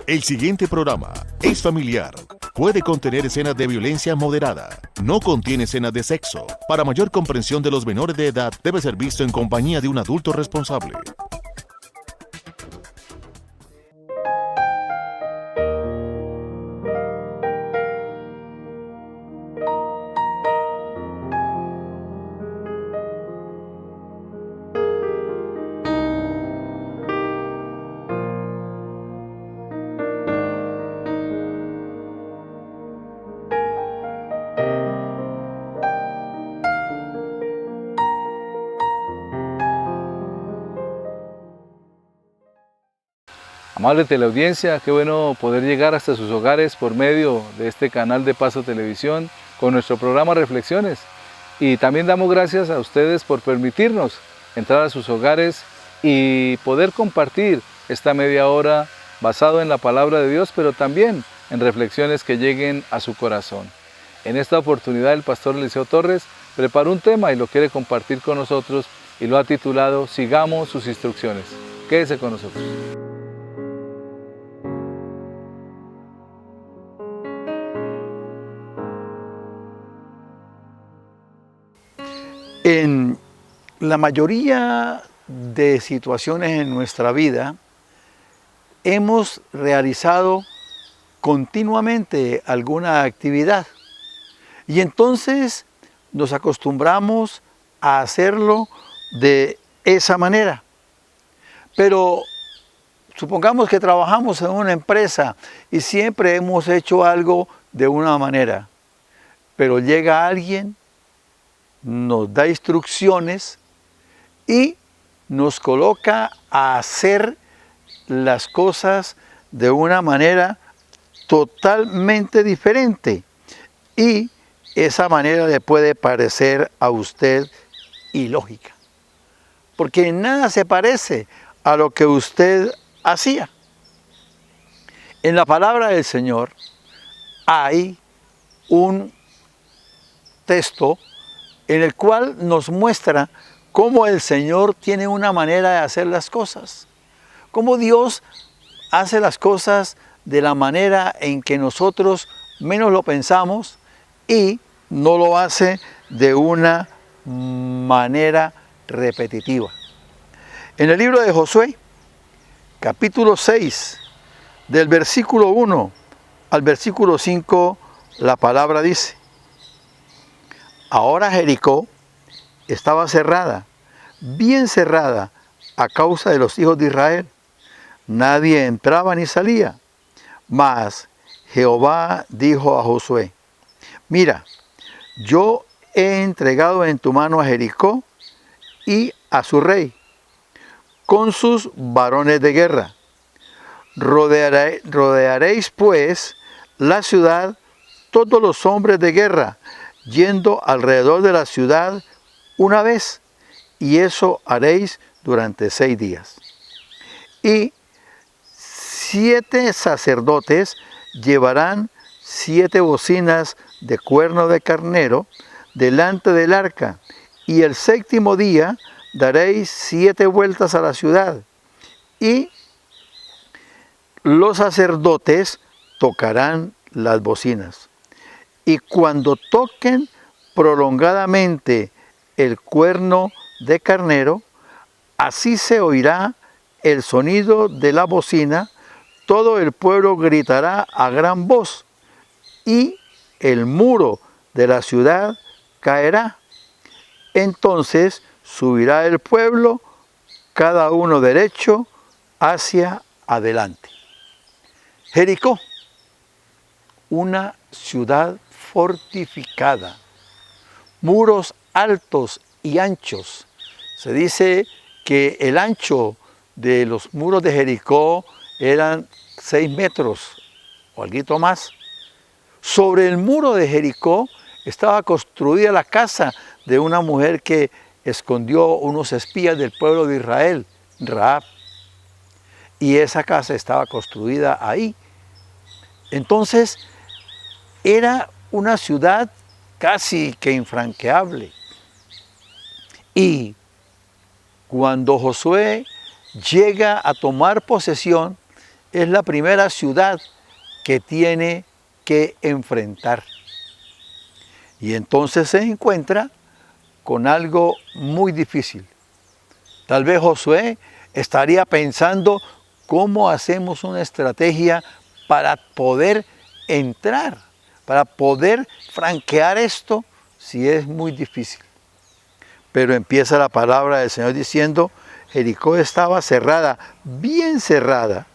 El siguiente programa es familiar. Puede contener escenas de violencia moderada. No contiene escenas de sexo. Para mayor comprensión de los menores de edad, debe ser visto en compañía de un adulto responsable. Amable teleaudiencia, qué bueno poder llegar hasta sus hogares por medio de este canal de Paso Televisión con nuestro programa Reflexiones. Y también damos gracias a ustedes por permitirnos entrar a sus hogares y poder compartir esta media hora basado en la palabra de Dios, pero también en reflexiones que lleguen a su corazón. En esta oportunidad el pastor Eliseo Torres preparó un tema y lo quiere compartir con nosotros y lo ha titulado Sigamos sus instrucciones. Quédese con nosotros. En la mayoría de situaciones en nuestra vida, hemos realizado continuamente alguna actividad y entonces nos acostumbramos a hacerlo de esa manera. Pero supongamos que trabajamos en una empresa y siempre hemos hecho algo de una manera, pero llega alguien, nos da instrucciones y nos coloca a hacer las cosas de una manera totalmente diferente. Y esa manera le puede parecer a usted ilógica, porque nada se parece a lo que usted hacía. En la palabra del Señor hay un texto en el cual nos muestra cómo el Señor tiene una manera de hacer las cosas, cómo Dios hace las cosas de la manera en que nosotros menos lo pensamos y no lo hace de una manera repetitiva. En el libro de Josué, capítulo 6, del versículo 1 al versículo 5, la palabra dice: Ahora Jericó estaba cerrada, bien cerrada, a causa de los hijos de Israel. Nadie entraba ni salía. Mas Jehová dijo a Josué: Mira, yo he entregado en tu mano a Jericó y a su rey, con sus varones de guerra. Rodearéis pues la ciudad todos los hombres de guerra, yendo alrededor de la ciudad una vez, y eso haréis durante 6 días. Y 7 sacerdotes llevarán 7 bocinas de cuerno de carnero delante del arca, y el 7º día daréis 7 vueltas a la ciudad, y los sacerdotes tocarán las bocinas. Y cuando toquen prolongadamente el cuerno de carnero, así se oirá el sonido de la bocina, todo el pueblo gritará a gran voz, y el muro de la ciudad caerá. Entonces subirá el pueblo, cada uno derecho hacia adelante. Jericó, una ciudad fortificada, muros altos y anchos. Se dice que el ancho de los muros de Jericó eran 6 metros o algo más. Sobre el muro de Jericó estaba construida la casa de una mujer que escondió unos espías del pueblo de Israel, Rahab. Y esa casa estaba construida ahí. Entonces, era una ciudad casi que infranqueable. Y cuando Josué llega a tomar posesión es la primera ciudad que tiene que enfrentar. Y entonces se encuentra con algo muy difícil. Tal vez Josué estaría pensando cómo hacemos una estrategia para poder entrar, para poder franquear esto, si es muy difícil. Pero empieza la palabra del Señor diciendo, Jericó estaba cerrada, bien cerrada,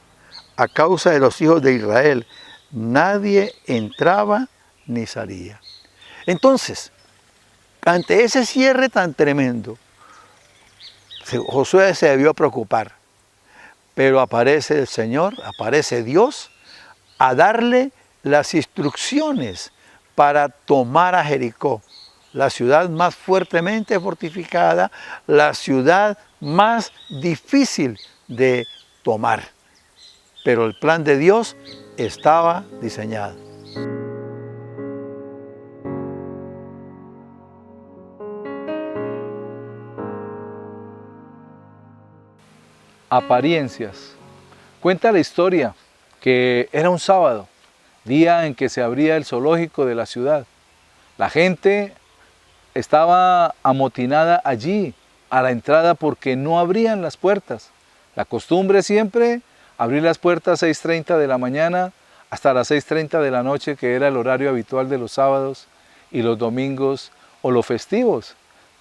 a causa de los hijos de Israel. Nadie entraba ni salía. Entonces, ante ese cierre tan tremendo, Josué se debió preocupar. Pero aparece el Señor, aparece Dios, a darle las instrucciones para tomar a Jericó, la ciudad más fuertemente fortificada, la ciudad más difícil de tomar. Pero el plan de Dios estaba diseñado. Apariencias. Cuenta la historia que era un sábado, día en que se abría el zoológico de la ciudad. La gente estaba amotinada allí a la entrada porque no abrían las puertas. La costumbre siempre, abrir las puertas a 6:30 de la mañana hasta las 6:30 de la noche, que era el horario habitual de los sábados y los domingos o los festivos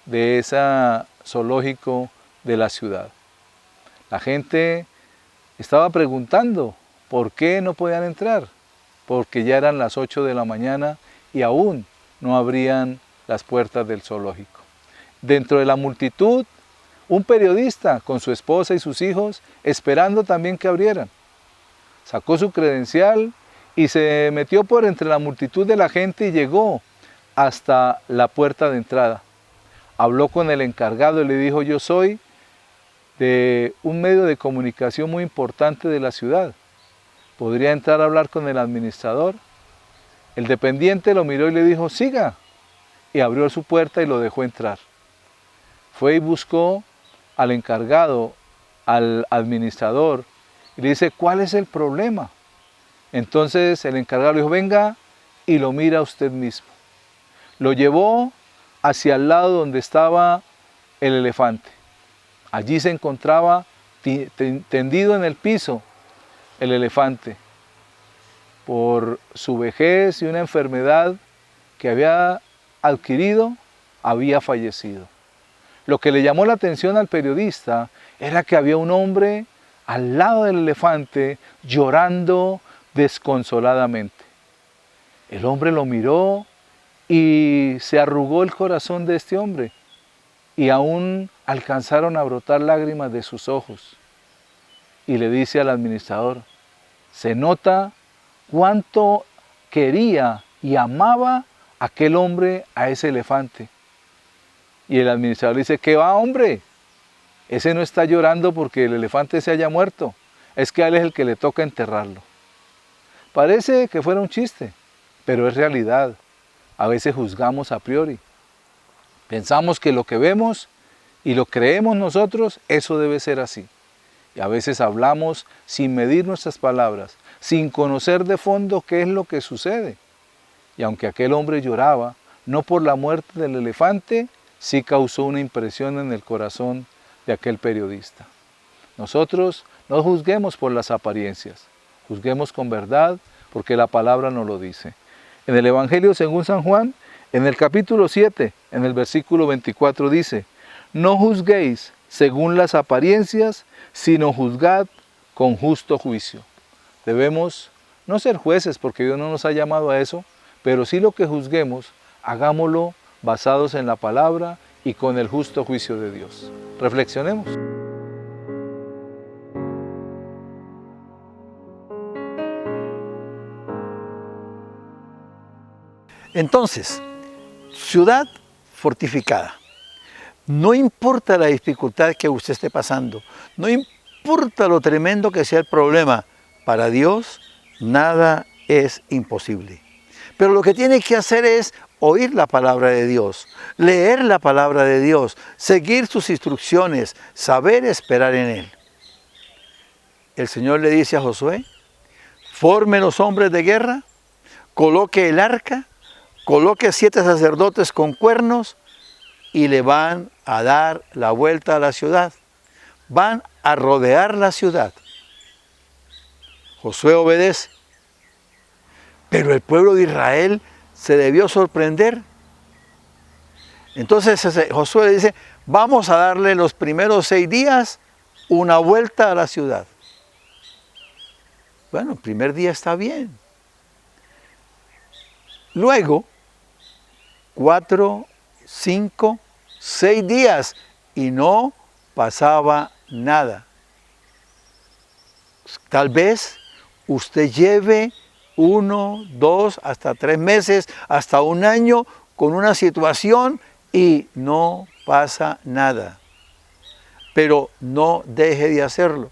de ese zoológico de la ciudad. La gente estaba preguntando por qué no podían entrar, porque ya eran las 8 de la mañana y aún no abrían las puertas del zoológico. Dentro de la multitud, un periodista con su esposa y sus hijos esperando también que abrieran. Sacó su credencial y se metió por entre la multitud de la gente y llegó hasta la puerta de entrada. Habló con el encargado y le dijo, yo soy de un medio de comunicación muy importante de la ciudad. ¿Podría entrar a hablar con el administrador? El dependiente lo miró y le dijo, siga. Y abrió su puerta y lo dejó entrar. Fue y buscó al encargado, al administrador, y le dice, ¿cuál es el problema? Entonces el encargado le dijo, venga y lo mira usted mismo. Lo llevó hacia el lado donde estaba el elefante. Allí se encontraba tendido en el piso el elefante. Por su vejez y una enfermedad que había adquirido, había fallecido. Lo que le llamó la atención al periodista era que había un hombre al lado del elefante llorando desconsoladamente. El hombre lo miró y se arrugó el corazón de este hombre y aún alcanzaron a brotar lágrimas de sus ojos. Y le dice al administrador, se nota cuánto quería y amaba aquel hombre a ese elefante. Y el administrador le dice, ¿qué va, hombre? Ese no está llorando porque el elefante se haya muerto, es que a él es el que le toca enterrarlo. Parece que fuera un chiste, pero es realidad. A veces juzgamos a priori. Pensamos que lo que vemos y lo creemos nosotros, eso debe ser así. Y a veces hablamos sin medir nuestras palabras, sin conocer de fondo qué es lo que sucede. Y aunque aquel hombre lloraba, no por la muerte del elefante, sí causó una impresión en el corazón de aquel periodista. Nosotros no juzguemos por las apariencias, juzguemos con verdad, porque la palabra nos lo dice. En el Evangelio según San Juan, en el capítulo 7, en el versículo 24 dice, no juzguéis según las apariencias, sino juzgad con justo juicio. Debemos no ser jueces, porque Dios no nos ha llamado a eso, pero sí lo que juzguemos, hagámoslo basados en la palabra y con el justo juicio de Dios. Reflexionemos. Entonces, ciudad fortificada. No importa la dificultad que usted esté pasando, no importa lo tremendo que sea el problema, para Dios nada es imposible. Pero lo que tiene que hacer es oír la palabra de Dios, leer la palabra de Dios, seguir sus instrucciones, saber esperar en Él. El Señor le dice a Josué, forme los hombres de guerra, coloque el arca, coloque 7 sacerdotes con cuernos y le van a dar la vuelta a la ciudad. Van a rodear la ciudad. Josué obedece. Pero el pueblo de Israel se debió sorprender. Entonces Josué le dice, vamos a darle los primeros 6 días una vuelta a la ciudad. Bueno, el primer día está bien. Luego, 4, 5, 6 días y no pasaba nada. Tal vez usted lleve 1, 2, hasta 3 meses, hasta 1 año con una situación y no pasa nada. Pero no deje de hacerlo.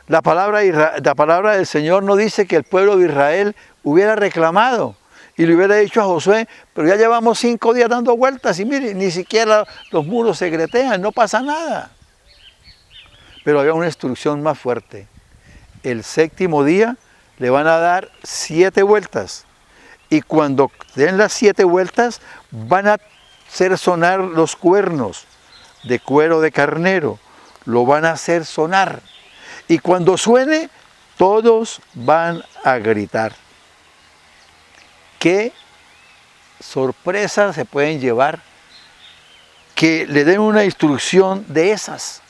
La palabra del Señor no dice que el pueblo de Israel hubiera reclamado y le hubiera dicho a Josué, pero ya llevamos 5 días dando vueltas y mire, ni siquiera los muros se gretean, no pasa nada. Pero había una instrucción más fuerte. El 7º día le van a dar 7 vueltas y cuando den las 7 vueltas van a hacer sonar los cuernos de cuero de carnero, lo van a hacer sonar. Y cuando suene, todos van a gritar. ¿Qué sorpresas se pueden llevar que le den una instrucción de esas?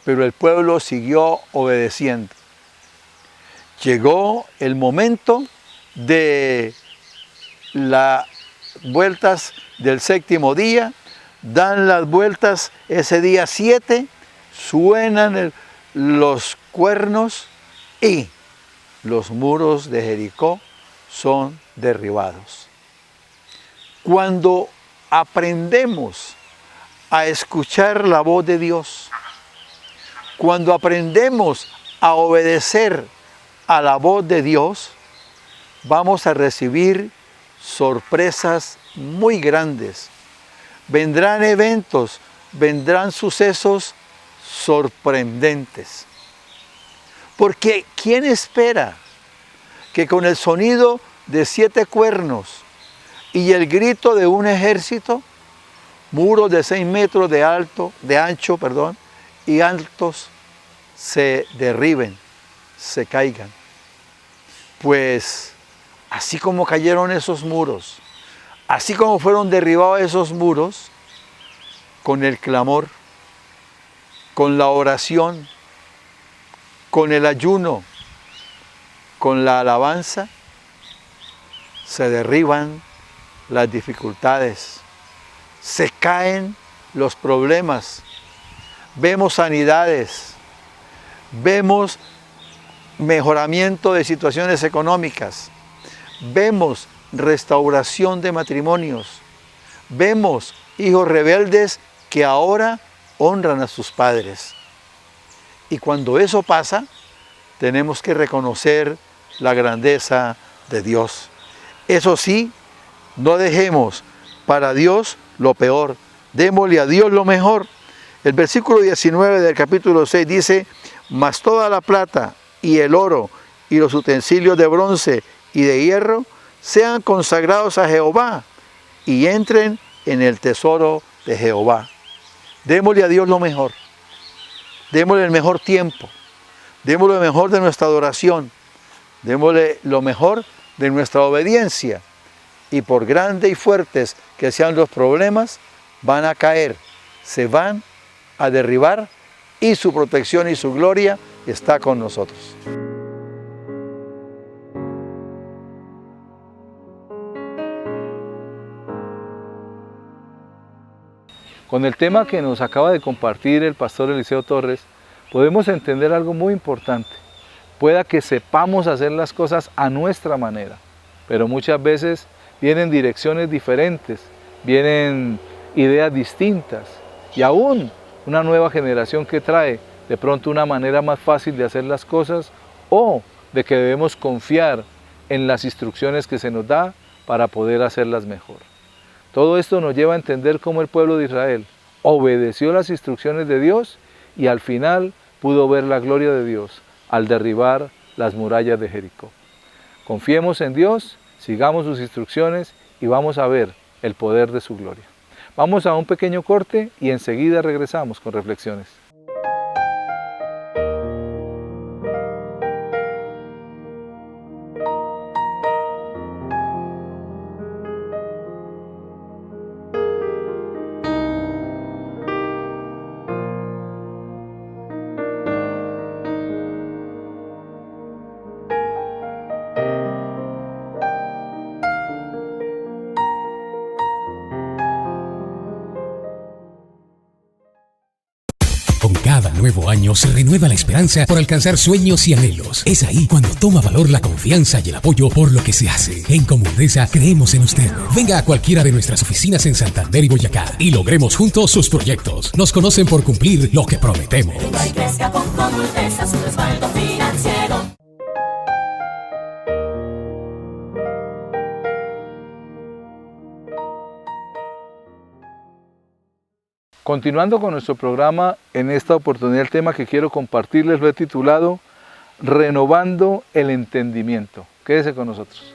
Pero el pueblo siguió obedeciendo. Llegó el momento de las vueltas del 7º día, dan las vueltas ese día 7, suenan los cuernos y los muros de Jericó son derribados. Cuando aprendemos a escuchar la voz de Dios, cuando aprendemos a obedecer a la voz de Dios, vamos a recibir sorpresas muy grandes. Vendrán eventos, vendrán sucesos sorprendentes. Porque ¿quién espera que con el sonido de 7 cuernos y el grito de un ejército, muros de 6 metros de ancho, y altos, se derriben, se caigan? Pues así como cayeron esos muros, así como fueron derribados esos muros, con el clamor, con la oración, con el ayuno, con la alabanza, se derriban las dificultades, se caen los problemas, vemos sanidades, vemos mejoramiento de situaciones económicas, vemos restauración de matrimonios, vemos hijos rebeldes que ahora honran a sus padres. Y cuando eso pasa, tenemos que reconocer la grandeza de Dios. Eso sí, no dejemos para Dios lo peor, démosle a Dios lo mejor. El versículo 19 del capítulo 6 dice, mas toda la plata y el oro y los utensilios de bronce y de hierro sean consagrados a Jehová y entren en el tesoro de Jehová. Démosle a Dios lo mejor, démosle el mejor tiempo, démosle lo mejor de nuestra adoración, démosle lo mejor de nuestra obediencia, y por grandes y fuertes que sean los problemas, van a caer, se van a derribar, y su protección y su gloria está con nosotros. Con el tema que nos acaba de compartir el pastor Eliseo Torres, podemos entender algo muy importante. Pueda que sepamos hacer las cosas a nuestra manera, pero muchas veces vienen direcciones diferentes, vienen ideas distintas y aún una nueva generación que trae de pronto una manera más fácil de hacer las cosas, o de que debemos confiar en las instrucciones que se nos da para poder hacerlas mejor. Todo esto nos lleva a entender cómo el pueblo de Israel obedeció las instrucciones de Dios y al final pudo ver la gloria de Dios, al derribar las murallas de Jericó. Confiemos en Dios, sigamos sus instrucciones y vamos a ver el poder de su gloria. Vamos a un pequeño corte y enseguida regresamos con reflexiones. Con cada nuevo año se renueva la esperanza por alcanzar sueños y anhelos. Es ahí cuando toma valor la confianza y el apoyo por lo que se hace. En Comurdesa creemos en usted. Venga a cualquiera de nuestras oficinas en Santander y Boyacá y logremos juntos sus proyectos. Nos conocen por cumplir lo que prometemos. Venga y crezca con Comurdesa, su respaldo financiero. Continuando con nuestro programa, en esta oportunidad el tema que quiero compartirles lo he titulado Renovando el entendimiento. Quédese con nosotros.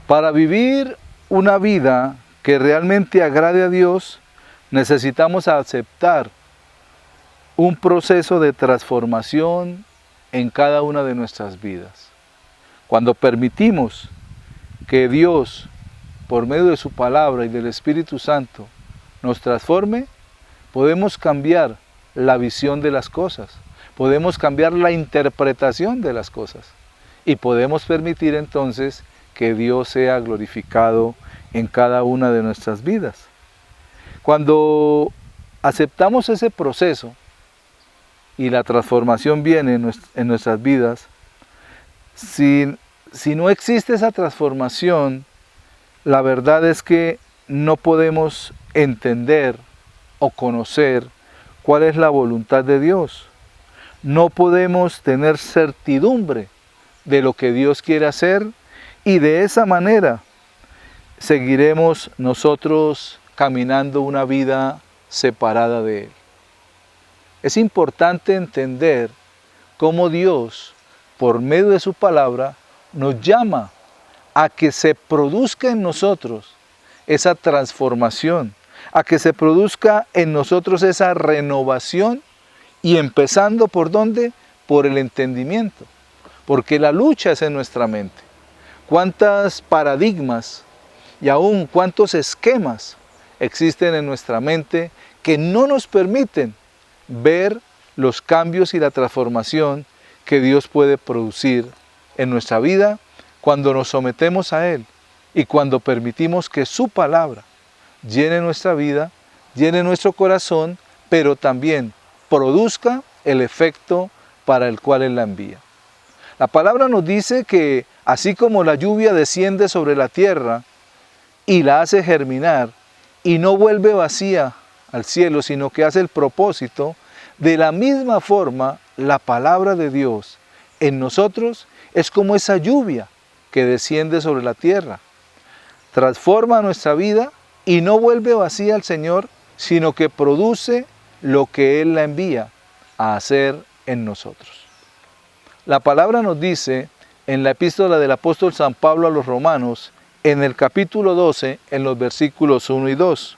Para vivir una vida que realmente agrade a Dios, necesitamos aceptar un proceso de transformación en cada una de nuestras vidas. Cuando permitimos que Dios, por medio de su palabra y del Espíritu Santo, nos transforme, podemos cambiar la visión de las cosas, podemos cambiar la interpretación de las cosas y podemos permitir entonces que Dios sea glorificado en cada una de nuestras vidas. Cuando aceptamos ese proceso, y la transformación viene en nuestras vidas, si no existe esa transformación, la verdad es que no podemos entender o conocer cuál es la voluntad de Dios. No podemos tener certidumbre de lo que Dios quiere hacer y de esa manera seguiremos nosotros caminando una vida separada de Él. Es importante entender cómo Dios, por medio de su palabra, nos llama a que se produzca en nosotros esa transformación, a que se produzca en nosotros esa renovación y empezando ¿por dónde? Por el entendimiento, porque la lucha es en nuestra mente. ¿Cuántos paradigmas y aún cuántos esquemas existen en nuestra mente que no nos permiten ver los cambios y la transformación que Dios puede producir en nuestra vida cuando nos sometemos a Él y cuando permitimos que su palabra llene nuestra vida, llene nuestro corazón, pero también produzca el efecto para el cual Él la envía. La palabra nos dice que así como la lluvia desciende sobre la tierra y la hace germinar y no vuelve vacía al cielo, sino que hace el propósito, de la misma forma la palabra de Dios en nosotros es como esa lluvia que desciende sobre la tierra. Transforma nuestra vida y no vuelve vacía al Señor, sino que produce lo que Él la envía a hacer en nosotros. La palabra nos dice en la epístola del apóstol San Pablo a los Romanos, en el capítulo 12, en los versículos 1 y 2.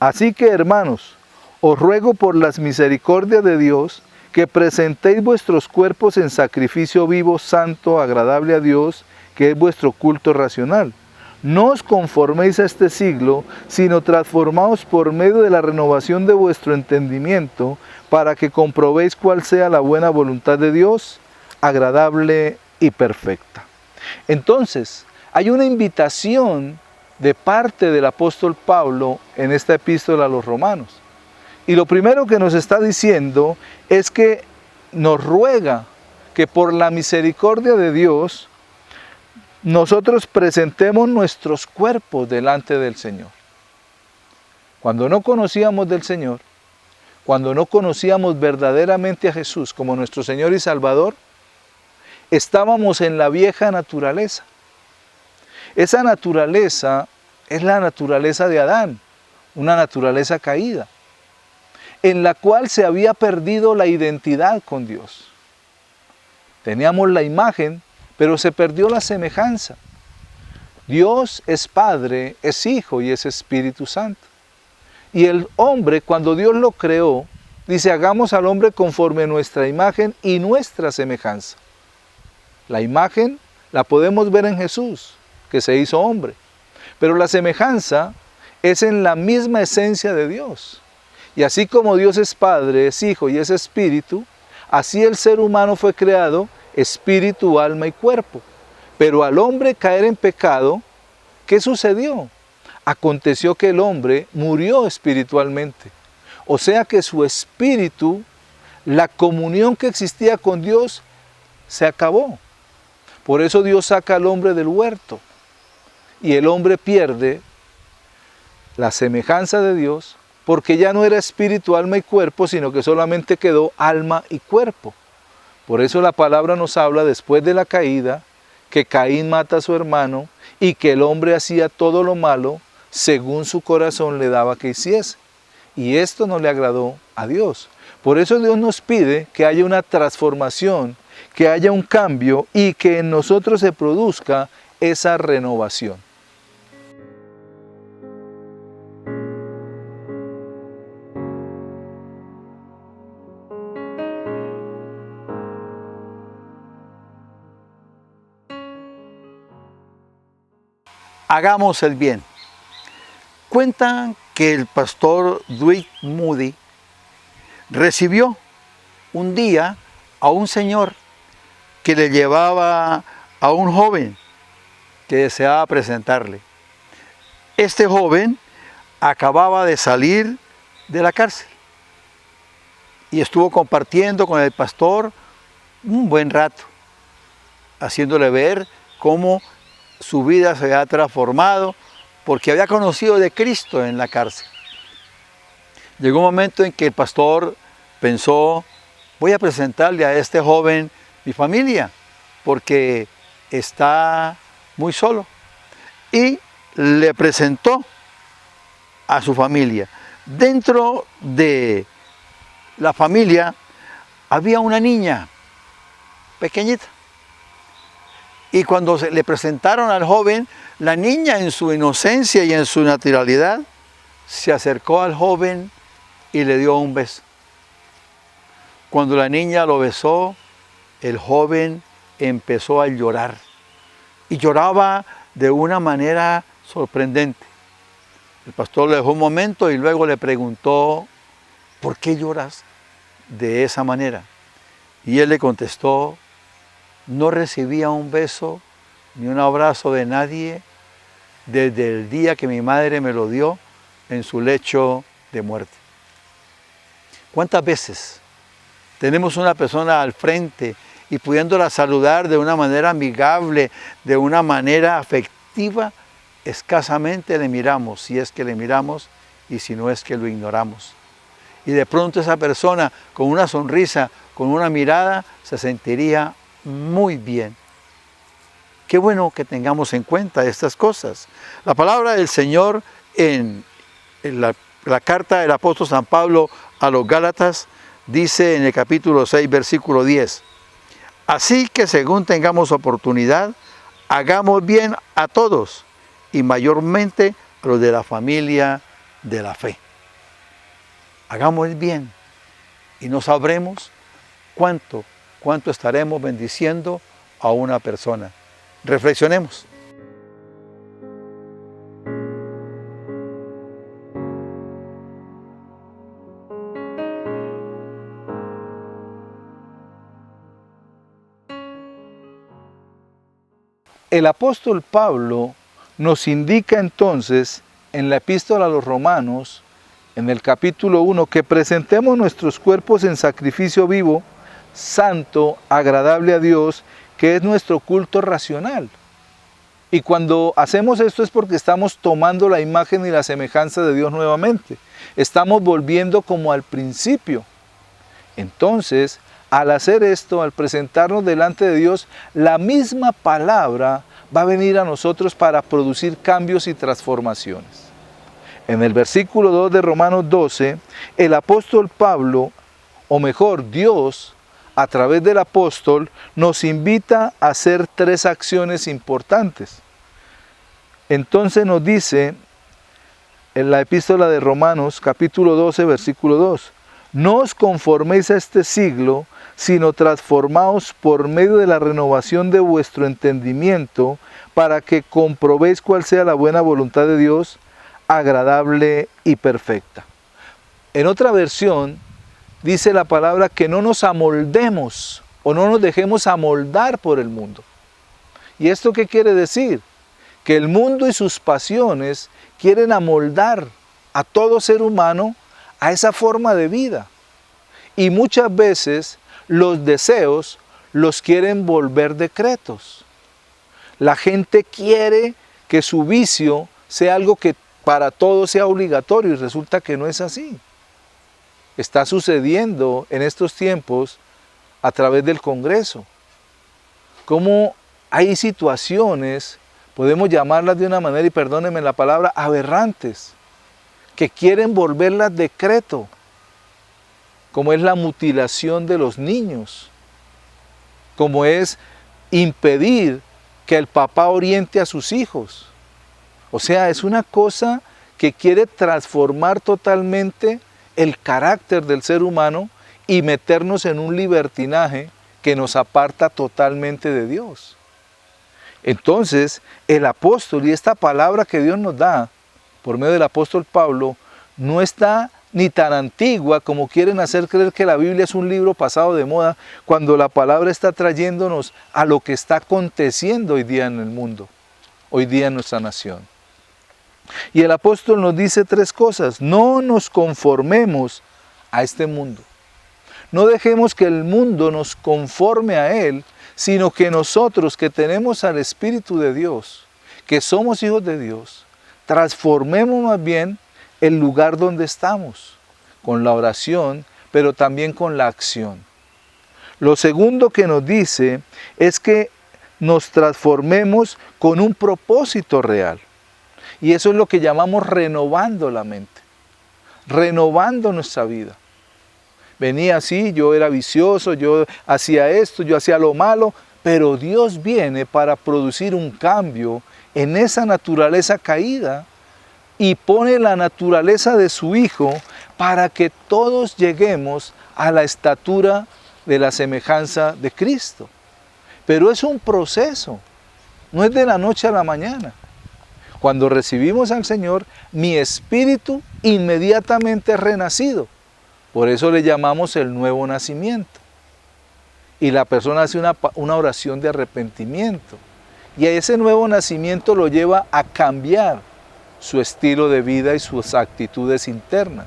Así que, hermanos, os ruego por las misericordias de Dios que presentéis vuestros cuerpos en sacrificio vivo, santo, agradable a Dios, que es vuestro culto racional. No os conforméis a este siglo, sino transformaos por medio de la renovación de vuestro entendimiento, para que comprobéis cuál sea la buena voluntad de Dios, agradable y perfecta. Entonces, hay una invitación de parte del apóstol Pablo en esta epístola a los romanos. Y lo primero que nos está diciendo es que nos ruega que por la misericordia de Dios nosotros presentemos nuestros cuerpos delante del Señor. Cuando no conocíamos del Señor, cuando no conocíamos verdaderamente a Jesús como nuestro Señor y Salvador, estábamos en la vieja naturaleza. Esa naturaleza es la naturaleza de Adán, una naturaleza caída, en la cual se había perdido la identidad con Dios. Teníamos la imagen, pero se perdió la semejanza. Dios es Padre, es Hijo y es Espíritu Santo. Y el hombre, cuando Dios lo creó, dice, hagamos al hombre conforme a nuestra imagen y nuestra semejanza. La imagen la podemos ver en Jesús, que se hizo hombre. Pero la semejanza es en la misma esencia de Dios. Y así como Dios es Padre, es Hijo y es Espíritu, así el ser humano fue creado espíritu, alma y cuerpo. Pero al hombre caer en pecado, ¿qué sucedió? Aconteció que el hombre murió espiritualmente. O sea que su espíritu, la comunión que existía con Dios, se acabó. Por eso Dios saca al hombre del huerto. Y el hombre pierde la semejanza de Dios, porque ya no era espíritu, alma y cuerpo, sino que solamente quedó alma y cuerpo. Por eso la palabra nos habla después de la caída, que Caín mata a su hermano y que el hombre hacía todo lo malo según su corazón le daba que hiciese. Y esto no le agradó a Dios. Por eso Dios nos pide que haya una transformación, que haya un cambio y que en nosotros se produzca esa renovación. Hagamos el bien. Cuentan que el pastor Dwight Moody recibió un día a un señor que le llevaba a un joven que deseaba presentarle. Este joven acababa de salir de la cárcel y estuvo compartiendo con el pastor un buen rato, haciéndole ver cómo su vida se había transformado porque había conocido de Cristo en la cárcel. Llegó un momento en que el pastor pensó, voy a presentarle a este joven mi familia, porque está muy solo. Y le presentó a su familia. Dentro de la familia había una niña pequeñita. Y cuando le presentaron al joven, la niña en su inocencia y en su naturalidad se acercó al joven y le dio un beso. Cuando la niña lo besó, el joven empezó a llorar. Y lloraba de una manera sorprendente. El pastor le dejó un momento y luego le preguntó, ¿por qué lloras de esa manera? Y él le contestó, no recibía un beso ni un abrazo de nadie desde el día que mi madre me lo dio en su lecho de muerte. ¿Cuántas veces tenemos una persona al frente y pudiéndola saludar de una manera amigable, de una manera afectiva, escasamente le miramos, si es que le miramos y si no es que lo ignoramos? Y de pronto esa persona con una sonrisa, con una mirada, se sentiría muy bien. Qué bueno que tengamos en cuenta estas cosas. La palabra del Señor en la carta del apóstol San Pablo a los Gálatas dice en el capítulo 6, versículo 10, así que según tengamos oportunidad, hagamos bien a todos y mayormente a los de la familia de la fe. Hagamos el bien y no sabremos cuánto estaremos bendiciendo a una persona. Reflexionemos. El apóstol Pablo nos indica entonces en la epístola a los Romanos, en el capítulo 1, que presentemos nuestros cuerpos en sacrificio vivo, santo, agradable a Dios, que es nuestro culto racional. Y cuando hacemos esto es porque estamos tomando la imagen y la semejanza de Dios nuevamente. Estamos volviendo como al principio. Entonces, al hacer esto, al presentarnos delante de Dios, la misma palabra va a venir a nosotros para producir cambios y transformaciones. En el versículo 2 de Romanos 12, el apóstol Pablo, o mejor, Dios, a través del apóstol, nos invita a hacer 3 acciones importantes. Entonces nos dice en la epístola de Romanos, capítulo 12, versículo 2, no os conforméis a este siglo, sino transformaos por medio de la renovación de vuestro entendimiento, para que comprobéis cuál sea la buena voluntad de Dios, agradable y perfecta. En otra versión dice la palabra que no nos amoldemos o no nos dejemos amoldar por el mundo. ¿Y esto qué quiere decir? Que el mundo y sus pasiones quieren amoldar a todo ser humano a esa forma de vida. Y muchas veces los deseos los quieren volver decretos. La gente quiere que su vicio sea algo que para todos sea obligatorio y resulta que no es así. Está sucediendo en estos tiempos a través del Congreso. Como hay situaciones, podemos llamarlas de una manera, y perdónenme la palabra, aberrantes, que quieren volverlas decreto, como es la mutilación de los niños, como es impedir que el papá oriente a sus hijos. O sea, es una cosa que quiere transformar totalmente el carácter del ser humano y meternos en un libertinaje que nos aparta totalmente de Dios. Entonces, el apóstol y esta palabra que Dios nos da por medio del apóstol Pablo no está ni tan antigua como quieren hacer creer que la Biblia es un libro pasado de moda, cuando la palabra está trayéndonos a lo que está aconteciendo hoy día en el mundo, hoy día en nuestra nación. Y el apóstol nos dice 3 cosas. No nos conformemos a este mundo. No dejemos que el mundo nos conforme a él, sino que nosotros que tenemos al Espíritu de Dios, que somos hijos de Dios, transformemos más bien el lugar donde estamos, con la oración, pero también con la acción. Lo segundo que nos dice es que nos transformemos con un propósito real. Y eso es lo que llamamos renovando la mente, renovando nuestra vida. Venía así, yo era vicioso, yo hacía esto, yo hacía lo malo, pero Dios viene para producir un cambio en esa naturaleza caída y pone la naturaleza de su Hijo para que todos lleguemos a la estatura de la semejanza de Cristo. Pero es un proceso, no es de la noche a la mañana. Cuando recibimos al Señor, mi espíritu inmediatamente es renacido. Por eso le llamamos el nuevo nacimiento. Y la persona hace una oración de arrepentimiento. Y a ese nuevo nacimiento lo lleva a cambiar su estilo de vida y sus actitudes internas.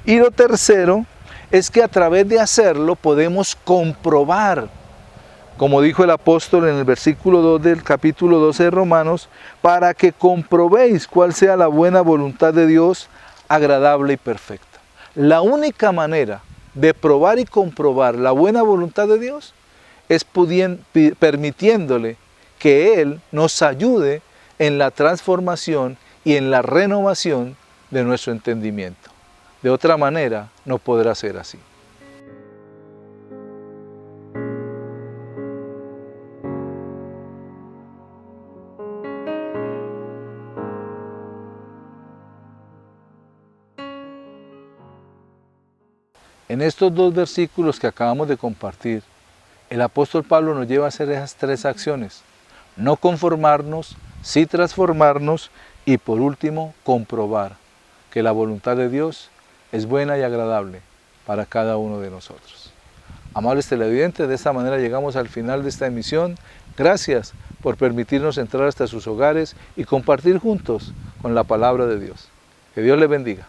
Y lo tercero es que a través de hacerlo podemos comprobar, como dijo el apóstol en el versículo 2 del capítulo 12 de Romanos, para que comprobéis cuál sea la buena voluntad de Dios, agradable y perfecta. La única manera de probar y comprobar la buena voluntad de Dios es permitiéndole que Él nos ayude en la transformación y en la renovación de nuestro entendimiento. De otra manera, no podrá ser así. En estos 2 versículos que acabamos de compartir, el apóstol Pablo nos lleva a hacer esas 3 acciones. No conformarnos, sí transformarnos y por último comprobar que la voluntad de Dios es buena y agradable para cada uno de nosotros. Amables televidentes, de esta manera llegamos al final de esta emisión. Gracias por permitirnos entrar hasta sus hogares y compartir juntos con la palabra de Dios. Que Dios les bendiga.